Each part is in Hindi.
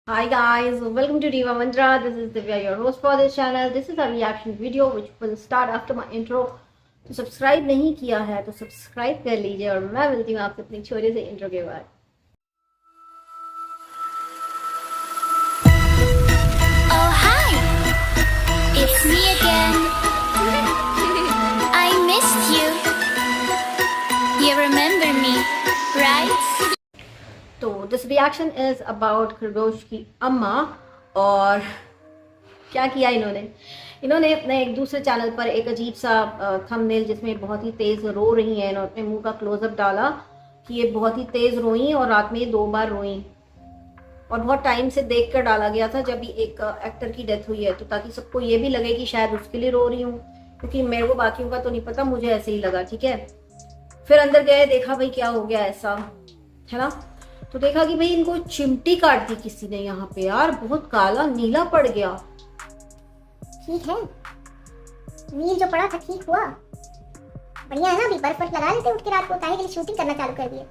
Hi guys, welcome to Diva Mantra. This is Divya, your host for this channel. This is a reaction video which will start after my intro. तो सब्सक्राइब नहीं किया है तो सब्सक्राइब कर लीजिए और मैं मिलती हूँ आपसे अपनी छोटे से इंट्रो के बाद। Oh hi, it's me again. I missed you. You remember me, right? तो दिस रिएक्शन इज अबाउट खरगोश की अम्मा। और क्या किया इन्होंने अपने एक दूसरे चैनल पर एक अजीब सा थंबनेल जिसमें बहुत ही तेज रो रही हैं, इन्होंने अपने मुंह का क्लोजअप डाला कि ये बहुत ही तेज रोई और रात में ये 2 बार रोई और बहुत टाइम से देख कर डाला गया था जब भी एक एक्टर की डेथ हुई है, तो ताकि सबको ये भी लगे कि शायद उसके लिए रो रही हूँ, क्योंकि मेरे को बाकियों का तो नहीं पता, मुझे ऐसे ही लगा। ठीक है, फिर अंदर गए, देखा भाई क्या हो गया ऐसा, है ना। तो देखा कि भाई इनको चिमटी काट दी किसी ने यहाँ पे, यार बहुत काला नीला पड़ गया। ठीक है, नील जो पड़ा था ठीक हुआ, बढ़िया है ना। अभी बर्फ लगा लेते उठ के रात को, काहे के लिए शूटिंग करना चालू कर दिए।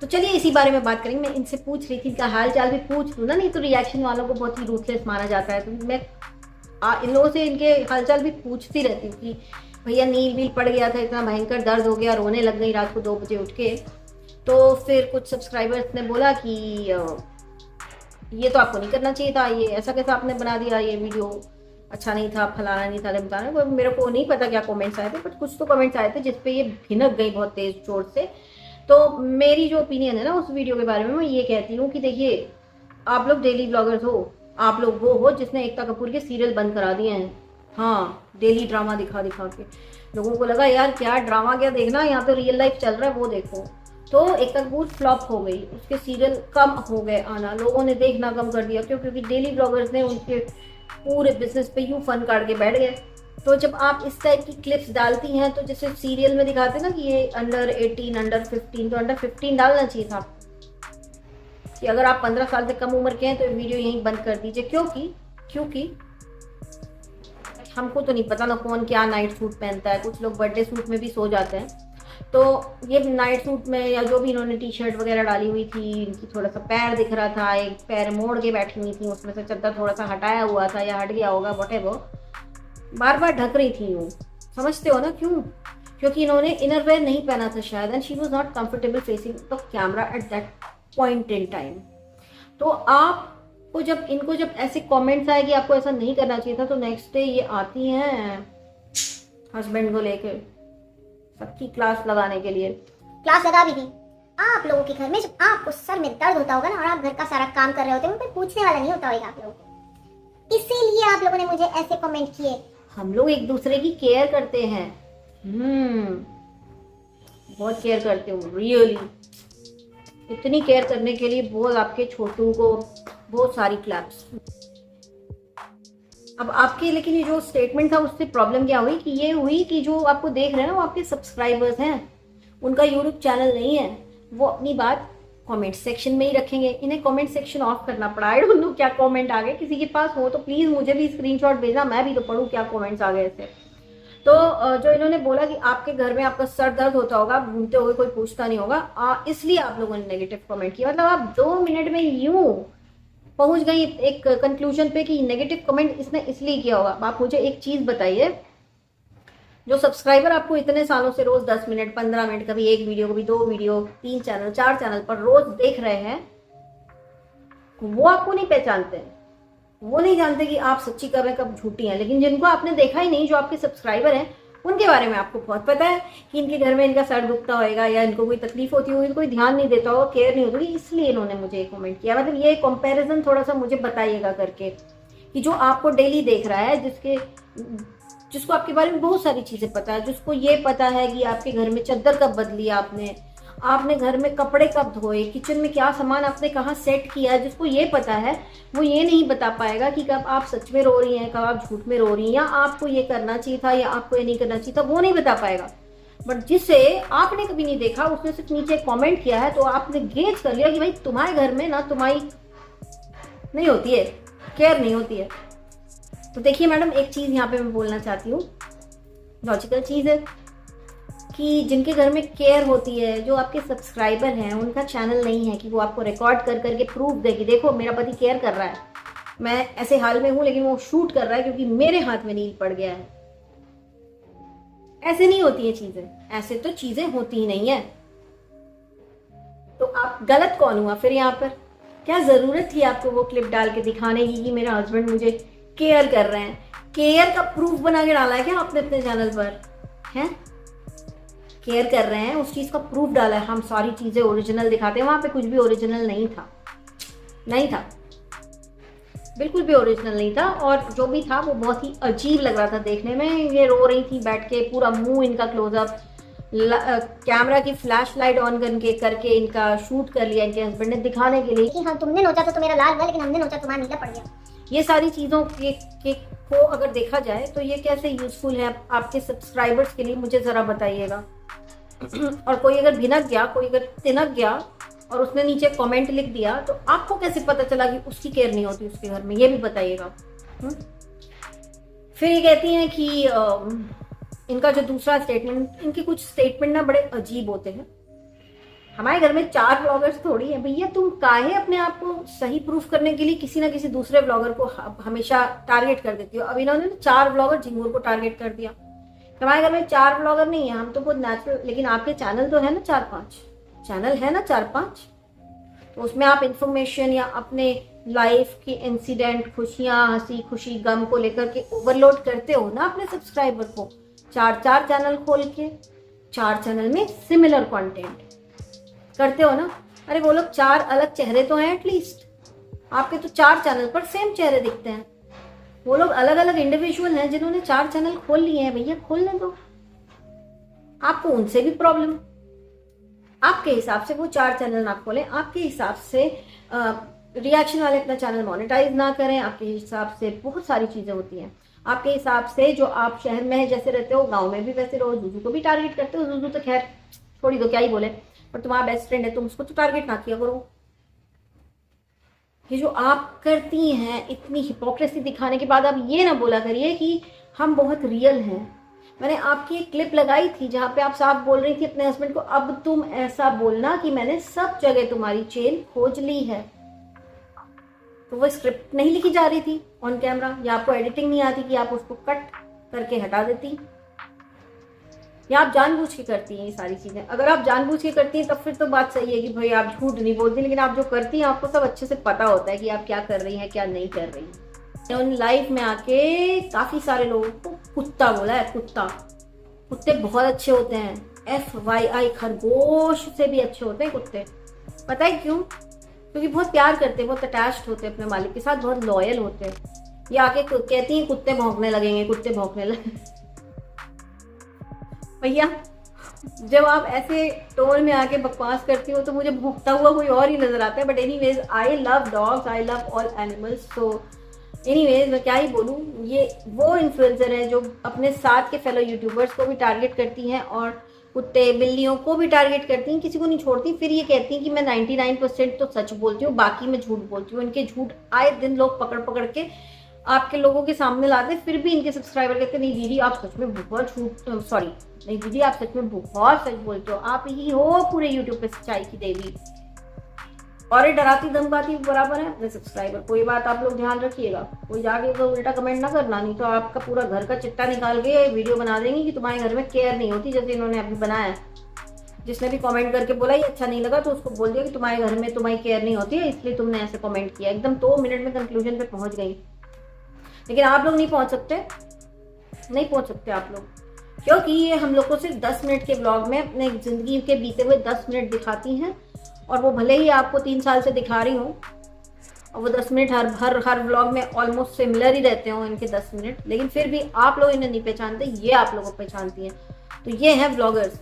तो चलिए इसी बारे में बात करेंगे। मैं इनसे पूछ रही थी, इनका हाल चाल भी पूछ लूँ ना, नहीं तो रिएक्शन वालों को बहुत ही रूथलेस माना जाता है, तो मैं इन लोगों से इनके हाल चाल भी पूछती रहती हूँ कि भैया नील वील पड़ गया था, इतना भयंकर दर्द हो गया, रोने लग गई रात को 2 बजे उठ के। तो फिर कुछ सब्सक्राइबर्स ने बोला कि ये तो आपको नहीं करना चाहिए था, ये ऐसा कैसा आपने बना दिया, ये वीडियो अच्छा नहीं था, फलाना नहीं था, बताना। मेरे को नहीं पता क्या कमेंट्स आए थे, बट कुछ तो कमेंट्स आए थे जिसपे ये भिनक गई बहुत तेज चोट से। तो मेरी जो ओपिनियन है ना उस वीडियो के बारे में, मैं ये कहती हूँ कि देखिए, आप लोग डेली ब्लॉगर्स हो, आप लोग वो हो जिसने एकता कपूर के सीरियल बंद करा दिए हैं। हाँ, डेली ड्रामा दिखा दिखा के लोगों को लगा यार क्या ड्रामा, क्या देखना, यहाँ तो रियल लाइफ चल रहा है, वो देखो। तो एकता कपूर फ्लॉप हो गई, उसके सीरियल कम हो गए आना, लोगों ने देखना कम कर दिया। क्यों? क्योंकि डेली ब्लॉगर्स ने उनके पूरे बिजनेस पे यूं फन काट के बैठ गए। तो जब आप इस टाइप की क्लिप्स डालती हैं, तो जैसे सीरियल में दिखाते हैं ना कि ये अंडर 18, अंडर 15, तो अंडर 15 डालना चाहिए था कि अगर आप 15 साल से कम उम्र के हैं तो वीडियो यहीं बंद कर दीजिए। क्योंकि हमको तो नहीं पता ना कौन क्या नाइट सूट पहनता है, कुछ लोग बर्थडे सूट में भी सो जाते हैं। तो ये नाइट सूट में या जो भी इन्होंने टी शर्ट वगैरह डाली हुई थी, इनकी थोड़ा सा पैर दिख रहा था, एक पैर मोड़ के बैठी हुई थी, उसमें से चद्दर थोड़ा सा हटाया हुआ था या हट गया होगा, व्हाटएवर, बार बार ढक रही थी यूँ, समझते हो ना क्यों? क्योंकि इन्होंने इनर वेयर नहीं पहना था शायद, and she was not comfortable facing the camera at that point in time. तो आपको जब इनको जब ऐसे कमेंट्स आए कि आपको ऐसा नहीं करना चाहिए था, तो नेक्स्ट डे ये आती हैं हस्बैंड को लेकर सबकी क्लास लगाने के लिए। क्लास लगा भी थी। आप लोगों के घर में जब आपको सर में दर्द होता होगा ना और आप घर का सारा काम कर रहे होते हैं, कोई पूछने वाला नहीं होता होगा आप लोगों को, इसीलिए आप लोगों ने मुझे ऐसे कमेंट किए। हम लोग एक दूसरे की केयर करते हैं, बहुत केयर करते हो, रियली। इतनी केयर करने के लिए बहुत आपके छोटू को बहुत सारी क्लैप्स। अब आपके, लेकिन ये जो स्टेटमेंट था उससे प्रॉब्लम क्या हुई कि ये हुई कि जो आपको देख रहे हैं ना वो आपके सब्सक्राइबर्स हैं, उनका यूट्यूब चैनल नहीं है, वो अपनी बात कमेंट सेक्शन में ही रखेंगे। इन्हें कमेंट सेक्शन ऑफ करना पड़ा। आई डोंट नो क्या कमेंट आ गए, किसी के पास हो तो प्लीज मुझे भी स्क्रीनशॉट भेजना, मैं भी तो पढ़ूँ क्या कमेंट्स आ गए ऐसे। तो जो इन्होंने बोला कि आपके घर में आपका सर दर्द होता होगा, आप घूमते हुए कोई पूछता नहीं होगा, इसलिए आप लोगों ने नेगेटिव कमेंट किया। मतलब आप 2 मिनट में यूं पहुंच गई एक कंक्लूजन पे कि नेगेटिव कमेंट इसने इसलिए किया होगा। आप मुझे एक चीज बताइए, जो सब्सक्राइबर आपको इतने सालों से रोज 10 मिनट, 15 मिनट, कभी एक वीडियो, कभी 2 वीडियो, 3 चैनल, 4 चैनल पर रोज देख रहे हैं, वो आपको नहीं पहचानते, वो नहीं जानते कि आप सच्ची कर रहे हैं, कब झूठी हैं। लेकिन जिनको आपने देखा ही नहीं, जो आपके सब्सक्राइबर हैं, उनके बारे में आपको बहुत पता है कि इनके घर में इनका सर दुखता होगा या इनको कोई तकलीफ होती होगी, कोई ध्यान नहीं देता होगा, केयर नहीं होती, इसलिए इन्होंने मुझे कमेंट किया। मतलब ये कंपैरिजन थोड़ा सा मुझे बताइएगा करके कि जो आपको डेली देख रहा है, जिसको आपके बारे में बहुत सारी चीजें पता है, जिसको ये पता है कि आपके घर में चद्दर कब बदली आपने घर में कपड़े कब धोए, किचन में क्या सामान आपने कहाँ सेट किया है, जिसको ये पता है, वो ये नहीं बता पाएगा कि कब आप सच में रो रही हैं, कब आप झूठ में रो रही हैं, या आपको ये करना चाहिए था या आपको ये नहीं करना चाहिए था, वो नहीं बता पाएगा। बट जिसे आपने कभी नहीं देखा, उसने सिर्फ नीचे कमेंट किया है, तो आपने गेज कर लिया कि भाई तुम्हारे घर में ना तुम्हारी नहीं होती है, केयर नहीं होती है। तो देखिए मैडम, एक चीज यहाँ पे मैं बोलना चाहती हूँ, लॉजिकल चीज है कि जिनके घर में केयर होती है, जो आपके सब्सक्राइबर हैं, उनका चैनल नहीं है कि वो आपको रिकॉर्ड कर करके प्रूफ दे कि देखो मेरा पति केयर कर रहा है, मैं ऐसे हाल में हूं लेकिन वो शूट कर रहा है क्योंकि मेरे हाथ में नील पड़ गया है। ऐसे नहीं होती है चीजें, ऐसे तो चीजें होती ही नहीं है। तो आप गलत कौन हुआ फिर यहाँ पर? क्या जरूरत थी आपको वो क्लिप डाल के दिखाने की कि मेरा हस्बैंड मुझे केयर कर रहे हैं? केयर का प्रूफ बना के डाला है क्या आपने अपने चैनल पर? हैं केयर कर रहे हैं उस चीज का प्रूफ डाला है। हम सारी चीजें ओरिजिनल दिखाते हैं, वहां पे कुछ भी ओरिजिनल नहीं था, नहीं था, बिल्कुल भी ओरिजिनल नहीं था। और जो भी था वो बहुत ही अजीब लग रहा था देखने में। ये रो रही थी बैठ के, पूरा मुंह इनका क्लोजअप, कैमरा की फ्लैश लाइट ऑन करके इनका शूट कर लिया इनके हस्बैंड ने दिखाने के लिए कि हाँ तुमने नोचा तो मेरा लाल हुआ, लेकिन हमने नोचा तुम्हारा नीला पड़ गया। ये सारी चीज़ों को अगर देखा जाए तो ये कैसे यूजफुल है आपके सब्सक्राइबर्स के लिए, मुझे ज़रा बताइएगा। और कोई अगर भिनक गया, कोई अगर तिनक गया और उसने नीचे कमेंट लिख दिया तो आपको कैसे पता चला कि उसकी केयर नहीं होती उसके घर में, ये भी बताइएगा। फिर ये कहती हैं कि इनका जो दूसरा स्टेटमेंट, इनके कुछ स्टेटमेंट ना बड़े अजीब होते हैं। हमारे घर में 4 व्लॉगर्स थोड़ी है भैया, तुम काहे अपने आप को सही प्रूफ करने के लिए किसी ना किसी दूसरे व्लॉगर को हमेशा टारगेट कर देती हो। अब इन्होंने 4 व्लॉगर झिंगूर को टारगेट कर दिया। हमारे घर में 4 व्लॉगर नहीं है, हम तो बहुत नेचुरल, लेकिन आपके चैनल तो है ना 4-5 चैनल है ना 4-5, तो उसमें आप इंफॉर्मेशन या अपने लाइफ के इंसिडेंट, खुशियां, हंसी खुशी, गम को लेकर के ओवरलोड करते हो ना अपने सब्सक्राइबर को। 4 चैनल खोल के 4 चैनल में सिमिलर कंटेंट करते हो ना। अरे वो लोग 4 अलग चेहरे तो हैं एटलीस्ट, आपके तो 4 चैनल पर सेम चेहरे दिखते हैं। वो लोग अलग अलग इंडिविजुअल हैं जिन्होंने 4 चैनल खोल लिए हैं, भैया खोलने दो। आपको उनसे भी प्रॉब्लम, आपके हिसाब से वो 4 चैनल ना खोलें, आपके हिसाब से रिएक्शन वाले अपना चैनल मोनेटाइज ना करें, आपके हिसाब से बहुत सारी चीजें होती हैं। आपके हिसाब से जो आप शहर में जैसे रहते हो गांव में भी वैसे रहो। जुजू को भी टारगेट करते हो, जुजू तो खैर छोड़ी दो, क्या ही बोले, पर तुम्हारा बेस्ट फ्रेंड है, तुम उसको तो टारगेट ना किया करो। ये जो आप करती हैं इतनी हिपोक्रेसी दिखाने के बाद आप ये ना बोला करिए कि हम बहुत रियल हैं। मैंने आपकी एक क्लिप लगाई थी जहां पे आप साफ बोल रही थी अपने हस्बैंड को, अब तुम ऐसा बोलना कि मैंने सब जगह तुम्हारी चेन खोज ली है। तो वो स्क्रिप्ट नहीं लिखी जा रही थी ऑन कैमरा, या आपको एडिटिंग नहीं आती कि आप उसको कट करके हटा देती, या आप जानबूझ के करती हैं ये सारी चीजें। अगर आप जानबूझ के करती हैं तब फिर तो बात सही है कि भाई आप झूठ नहीं बोलती, लेकिन आप जो करती हैं आपको सब अच्छे से पता होता है कि आप क्या कर रही हैं क्या नहीं कर रही हैं। उन लाइफ में आके काफी सारे लोगों को कुत्ता बोला है, कुत्ता। कुत्ते बहुत अच्छे होते हैं, FYI, खरगोश से भी अच्छे होते हैं कुत्ते। पता है क्यों? क्योंकि बहुत प्यार करते हैं, बहुत अटैच्ड होते हैं अपने मालिक के साथ, बहुत लॉयल होते हैं। ये आके कहती हैं कुत्ते भौंकने लगेंगे, कुत्ते भौंकने लगेंगे। भैया जब आप ऐसे टोन में आके बकवास करती हो तो मुझे भौंकता हुआ कोई और ही नजर आता है। But anyways, I love dogs, I love all animals. So anyways मैं क्या ही बोलूँ, ये वो इन्फ्लुएंसर है जो अपने साथ के फेलो यूट्यूबर्स को भी टारगेट करती हैं और कुत्ते बिल्लियों को भी टारगेट करती हैं, किसी को नहीं छोड़ती। फिर ये कहती हैं कि मैं 99% तो सच बोलती हूँ, बाकी मैं झूठ बोलती हूँ। इनके झूठ आए दिन लोग पकड़ पकड़ के आपके लोगों के सामने लाते, फिर भी इनके सब्सक्राइबर कहते नहीं दीदी आप सच में बहुत झूठ, सॉरी नहीं दीदी आप सच में बहुत सच बोलते हो, आप ही हो पूरे यूट्यूब पे सच्चाई की देवी। और ये डराती धमकाती बराबर है अपने सब्सक्राइबर को। ये बात आप लोग ध्यान रखिएगा, कोई जाके तो उल्टा कमेंट ना करना, नहीं तो आपका पूरा घर का चिट्टा निकाल के वीडियो बना देंगे कि तुम्हारे घर में केयर नहीं होती, जैसे इन्होंने अभी बनाया है। जिसने भी कमेंट करके बोला ये अच्छा नहीं लगा तो उसको बोल दिया कि तुम्हारे घर में तुम्हारी केयर नहीं होती है इसलिए तुमने ऐसे कमेंट किया। एकदम 2 मिनट में कंक्लूजन पे पहुंच गई। लेकिन आप लोग नहीं पहुंच सकते, नहीं पहुंच सकते आप लोग, क्योंकि ये हम लोग को सिर्फ 10 मिनट के ब्लॉग में अपने जिंदगी के बीते हुए 10 मिनट दिखाती हैं। और वो भले ही आपको 3 साल से दिखा रही हूँ और वो 10 मिनट हर व्लॉग में ऑलमोस्ट सिमिलर ही रहते हो इनके 10 मिनट, लेकिन फिर भी आप लोग इन्हें नहीं पहचानते, ये आप लोगों को पहचानती हैं। तो ये हैं व्लॉगर्स।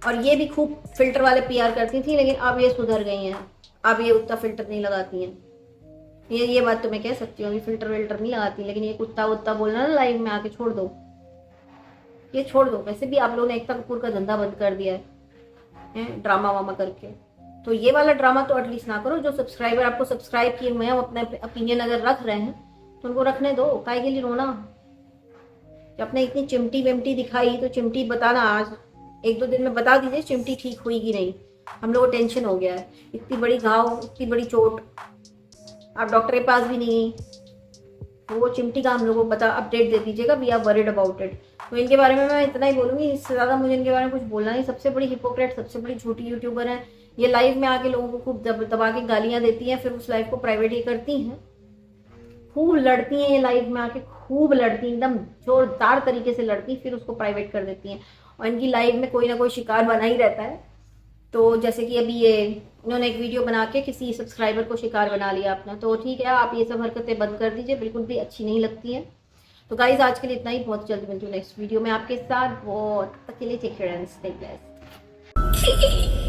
और ये भी खूब फिल्टर वाले PR करती थी, लेकिन अब ये सुधर गई हैं, अब ये उतना फिल्टर नहीं लगाती हैं। ये बात तो मैं कह सकती हूँ, फिल्टर विल्टर नहीं लगाती, लेकिन ये कुत्ता वुत्ता बोलना ना लाइव में आके छोड़ दो, ये छोड़ दो। वैसे भी आप लोगों ने एकता कपूर का धंधा बंद कर दिया है ड्रामा वामा करके, तो ये वाला ड्रामा तो एटलीस्ट ना करो। जो सब्सक्राइबर आपको सब्सक्राइब किए हुए हैं, अपने ओपिनियन अगर रख रहे हैं तो उनको रखने दो, काहे के लिए रोना। जब आपने इतनी चिमटी विमटी दिखाई तो चिमटी बताना आज 1-2 दिन में बता दीजिए चिमटी ठीक हुई कि नहीं। हम लोग को टेंशन हो गया है, इतनी बड़ी घाव, इतनी बड़ी चोट, आप डॉक्टर के पास भी नहीं, तो वो चिमटी का हम लोग को बता अपडेट दे दीजिएगा, we are worried about it. तो इनके बारे में मैं इतना ही बोलूँगी, इससे ज़्यादा मुझे इनके बारे में कुछ बोलना नहीं। सबसे बड़ी हिपोक्रेट, सबसे बड़ी झूठी यूट्यूबर है ये। लाइव में आके लोगों को खूब दबा के गालियाँ देती हैं, फिर उस लाइव को प्राइवेट ही करती हैं, खूब लड़ती हैं ये लाइव में आके, खूब लड़ती, एकदम जोरदार तरीके से लड़ती, फिर उसको प्राइवेट कर देती हैं। और इनकी लाइव में कोई ना कोई शिकार बना ही रहता है। तो जैसे कि अभी ये इन्होंने एक वीडियो बना के किसी सब्सक्राइबर को शिकार बना लिया अपना, तो ठीक है, आप ये सब हरकतें बंद कर दीजिए, बिल्कुल भी अच्छी नहीं लगती हैं। तो गाइज आज के लिए इतना ही, बहुत जल्द मिलती हूँ नेक्स्ट वीडियो में आपके साथ। वो तक के लिए take care and stay blessed.